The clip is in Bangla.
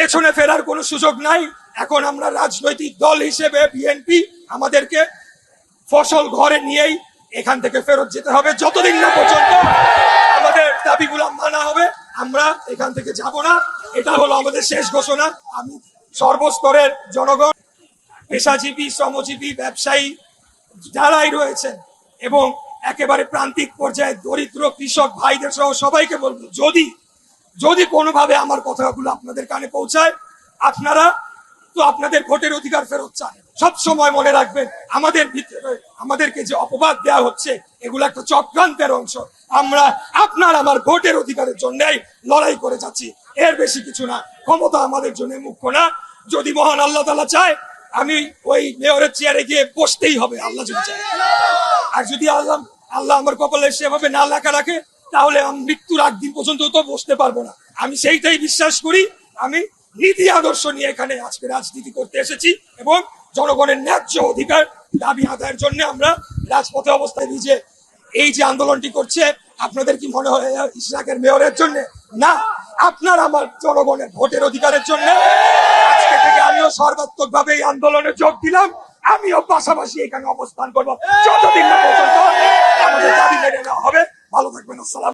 পেছনে ফেরার কোনো সুযোগ নাই। এখন আমরা রাজনৈতিক দল হিসেবে বিএনপি আমাদেরকে ফসল ঘরে নিয়েই এখান থেকে ফেরত যেতে হবে। যতদিন না পর্যন্ত আমাদের দাবিগুলো মানা হবে আমরা এখান থেকে যাব না। এটা হলো আমাদের শেষ ঘোষণা। আমি সর্বস্তরের জনগণ, পেশাজীবী, শ্রমজীবী, ব্যবসায়ী যারাই রয়েছেন এবং একেবারে প্রান্তিক পর্যায়ে দরিদ্র কৃষক ভাইদের সহ সবাইকে বলবো, যদি কোনোভাবে আমার কথাগুলো আপনাদের কানে পৌঁছায়, আপনারা তো আপনাদের ভোটের অধিকার ফেরত চান। সব সময় মনে রাখবেন আমাদেরকে যে অপবাদ দেওয়া হচ্ছে এগুলো একটা চক্রান্তের অংশ। আমরা আপনার আমার ভোটের অধিকারের জন্যই লড়াই করে যাচ্ছি, এর বেশি কিছু না। ক্ষমতা আমাদের জন্য মুখ্য না। যদি মহান আল্লাহ তাআলা চায় আমি ওই মেয়রের চেয়ারে গিয়ে বসতেই হবে, আল্লাহ যদি চায়। আর যদি আল্লাহ আমার কপালে সেভাবে না লেখা রাখে তাহলে আমি মৃত্যুর আগ দিন পর্যন্ত তো বসতে পারবো না। আমি সেইটাই বিশ্বাস করি। আমি নীতি আদর্শ নিয়ে এখানে আজকে রাজনীতি করতে এসেছি এবং জনগণের ন্যায্য অধিকার দাবি আদায়ের জন্য আমরা রাজপথে অবস্থায় নিজে এই যে আন্দোলনটি করছে, আপনাদের কি মনে হয় ইশরাকের মেয়রের জন্য? না, আপনার আমার জনগণের ভোটের অধিকারের জন্য। আজকে থেকে আমিও সর্বাত্মক ভাবে এই আন্দোলনে যোগ দিলাম। আমিও পাশাপাশি এখানে অবস্থান করবো যতদিন না পর্যন্ত আমাদের দাবি মেনে নেওয়া হবে। ভালো থাকবেন। আসসালাম।